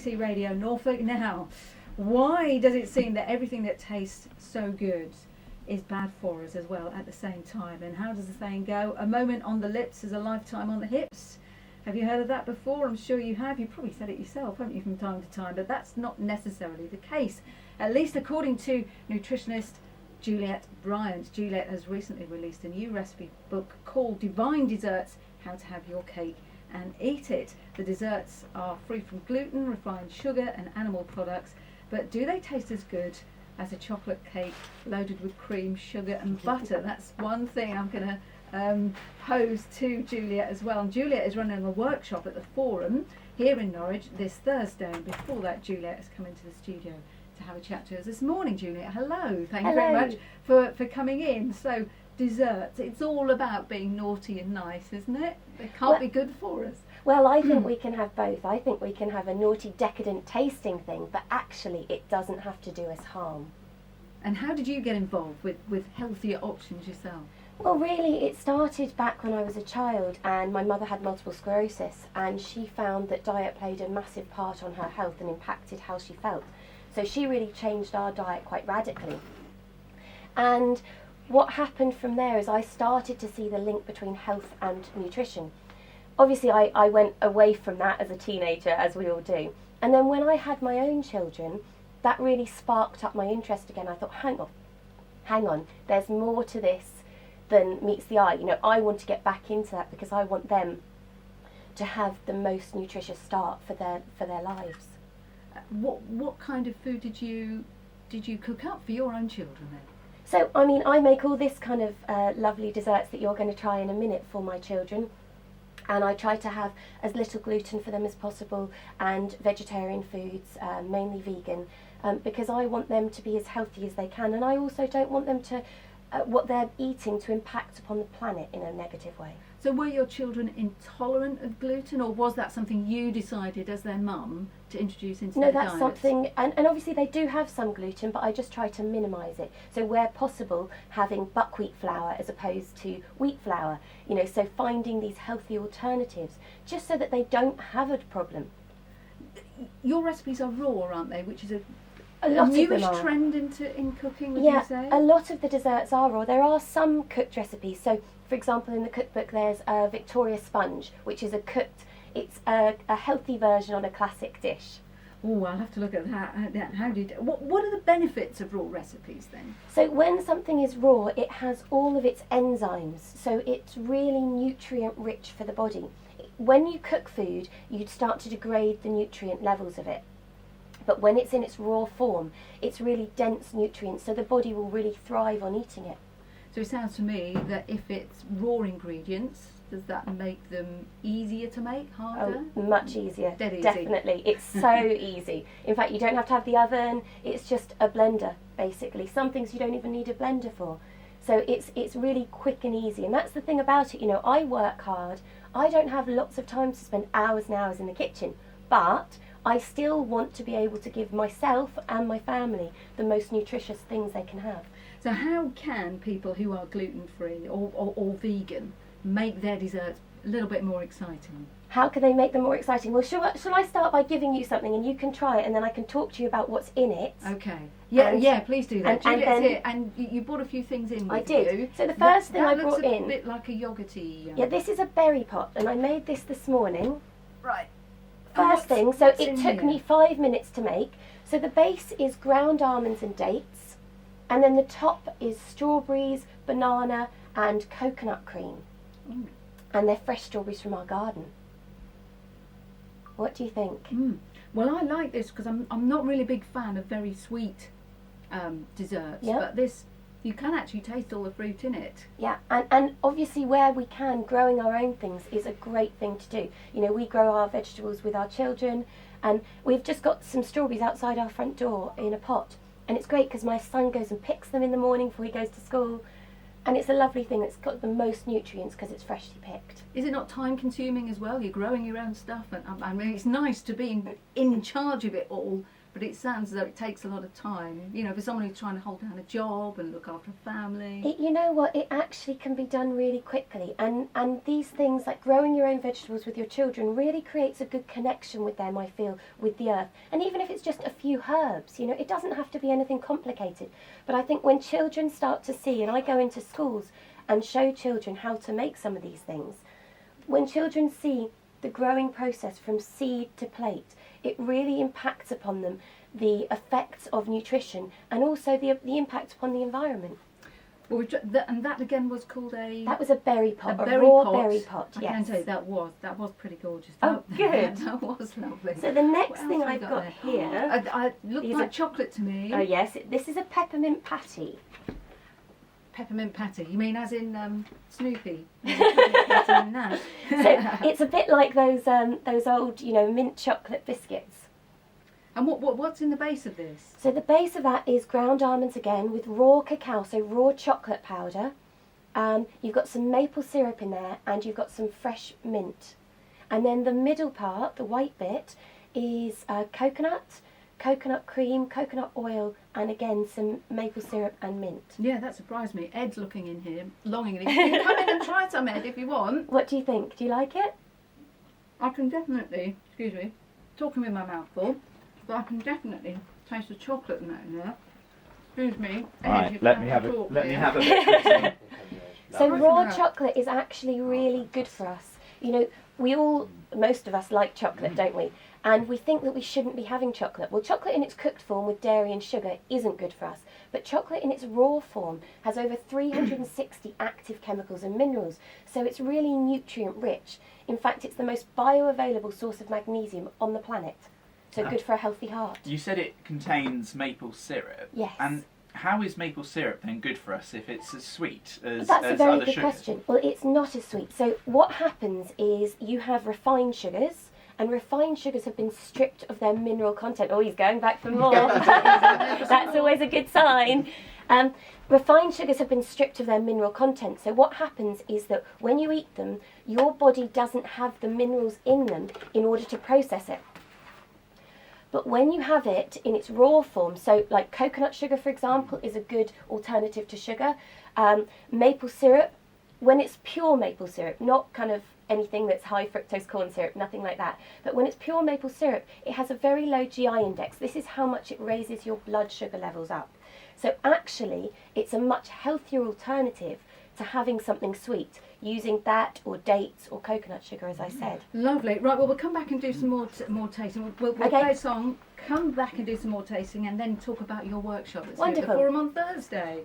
Radio Norfolk. Now, why does it seem that everything that tastes so good is bad for us as well at the same time? And how does the saying go? A moment on the lips is a lifetime on the hips. Have you heard of that before? I'm sure you have. You probably said it yourself, haven't you, from time to time? But that's not necessarily the case, at least according to nutritionist Juliette Bryant. Juliette has recently released a new recipe book called Divine Desserts: How to Have Your Cake and Eat It. The desserts are free from gluten, refined sugar and animal products, but do they taste as good as a chocolate cake loaded with cream, sugar and butter? That's one thing I'm going to pose to Juliette as well. And Juliette is running a workshop at the Forum here in Norwich this Thursday, and before that Juliette has come into the studio to have a chat to us this morning. Juliette, hello. Thank you very much for coming in. So desserts, it's all about being naughty and nice, isn't it? They can't be good for us. Well, I think we can have both. I think we can have a naughty, decadent tasting thing, but actually it doesn't have to do us harm. And how did you get involved with healthier options yourself? Well, really, it started back when I was a child, and my mother had multiple sclerosis, and she found that diet played a massive part on her health and impacted how she felt. So she really changed our diet quite radically. And what happened from there is I started to see the link between health and nutrition. Obviously, I went away from that as a teenager, as we all do. And then when I had my own children, that really sparked up my interest again. I thought, hang on, there's more to this than meets the eye. You know, I want to get back into that because I want them to have the most nutritious start for their lives. What kind of food did you cook up for your own children then? So, I mean, I make all this kind of lovely desserts that you're going to try in a minute for my children. And I try to have as little gluten for them as possible and vegetarian foods, mainly vegan, because I want them to be as healthy as they can. And I also don't want them to, what they're eating to impact upon the planet in a negative way. So were your children intolerant of gluten, or was that something you decided as their mum to introduce into their diet? No, that's something, and obviously they do have some gluten, but I just try to minimise it. So where possible, having buckwheat flour as opposed to wheat flour, you know, so finding these healthy alternatives, just so that they don't have a problem. Your recipes are raw, aren't they? Which is a lot newish of them trend in cooking, would you say? A lot of the desserts are raw. There are some cooked recipes. So, for example, in the cookbook there's a Victoria sponge, which is it's a healthy version on a classic dish. Oh, I'll have to look at that. What are the benefits of raw recipes then? So when something is raw, it has all of its enzymes, so it's really nutrient rich for the body. When you cook food, you start to degrade the nutrient levels of it. But when it's in its raw form, it's really dense nutrients, so the body will really thrive on eating it. So it sounds to me that if it's raw ingredients, does that make them easier to make, harder? Oh, much easier. Dead easy. Definitely. It's so easy. In fact, you don't have to have the oven. It's just a blender, basically. Some things you don't even need a blender for. So it's really quick and easy. And that's the thing about it. You know, I work hard. I don't have lots of time to spend hours and hours in the kitchen. But I still want to be able to give myself and my family the most nutritious things they can have. So how can people who are gluten-free or vegan make their desserts a little bit more exciting? How can they make them more exciting? Well, shall I start by giving you something and you can try it, and then I can talk to you about what's in it? Okay. Yeah, please do that. And then, here, and you brought a few things in with you. I did. So the first thing I brought in... That looks a bit like a yoghurty... Yeah, this is a berry pot, and I made this morning. Right. First thing, so it took me 5 minutes to make. So the base is ground almonds and dates, and then the top is strawberries, banana, and coconut cream. Mm. And they're fresh strawberries from our garden. What do you think? Well, I like this because I'm not really a big fan of very sweet desserts, but this, you can actually taste all the fruit in it. Yeah, and obviously where we can, growing our own things is a great thing to do. You know, we grow our vegetables with our children, and we've just got some strawberries outside our front door in a pot. And it's great because my son goes and picks them in the morning before he goes to school. And it's a lovely thing that's got the most nutrients because it's freshly picked. Is it not time consuming as well? You're growing your own stuff, and I mean it's nice to be in charge of it all, but it sounds as though it takes a lot of time, you know, for someone who's trying to hold down a job and look after a family. You know what, it actually can be done really quickly, and these things like growing your own vegetables with your children really creates a good connection with them, I feel, with the earth. And even if it's just a few herbs, you know, it doesn't have to be anything complicated. But I think when children start to see, and I go into schools and show children how to make some of these things, when children see the growing process from seed to plate, it really impacts upon them the effects of nutrition and also the impact upon the environment. Well, and that again was called That was a berry pot, a berry raw pot. berry pot, yes. I can tell you that was pretty gorgeous. Oh, good. That was lovely. So the next What thing else I've have got there? here... I looked These like are- chocolate to me. Oh yes, this is a peppermint patty. Peppermint patty. You mean as in Snoopy? Chocolate patty in that. So it's a bit like those old, you know, mint chocolate biscuits. And what's in the base of this? So the base of that is ground almonds again with raw cacao, so raw chocolate powder. You've got some maple syrup in there and you've got some fresh mint. And then the middle part, the white bit, is coconut cream, coconut oil, and again some maple syrup and mint. Yeah, that surprised me. Ed's looking in here longingly. You can come in and try some, Ed, if you want. What do you think? Do you like it? I can definitely, excuse me, talking with my mouth full, but I can definitely taste the chocolate in that in there. Excuse me. Ed, Right, you let can't me have talk it. Let me here. have a bit. So Right raw now. chocolate is actually really good for us. You know, most of us like chocolate, don't we? And we think that we shouldn't be having chocolate. Well, chocolate in its cooked form with dairy and sugar isn't good for us. But chocolate in its raw form has over 360 active chemicals and minerals. So it's really nutrient rich. In fact, it's the most bioavailable source of magnesium on the planet. So good for a healthy heart. You said it contains maple syrup. Yes. And how is maple syrup then good for us if it's as sweet as, That's a as very other good sugars? question. Well, it's not as sweet. So what happens is you have refined sugars, and refined sugars have been stripped of their mineral content. Oh, he's going back for more. That's always a good sign. Refined sugars have been stripped of their mineral content. So what happens is that when you eat them, your body doesn't have the minerals in them in order to process it. But when you have it in its raw form, so like coconut sugar, for example, is a good alternative to sugar. Maple syrup, when it's pure maple syrup, not kind of anything that's high fructose corn syrup, nothing like that. But when it's pure maple syrup, it has a very low GI index. This is how much it raises your blood sugar levels up. So actually, it's a much healthier alternative to having something sweet, using that or dates or coconut sugar, as I said. Lovely. Right, well, we'll come back and do some more tasting. We'll Okay. play a song, come back and do some more tasting, and then talk about your workshop that's here at the Wonderful. Forum on Thursday.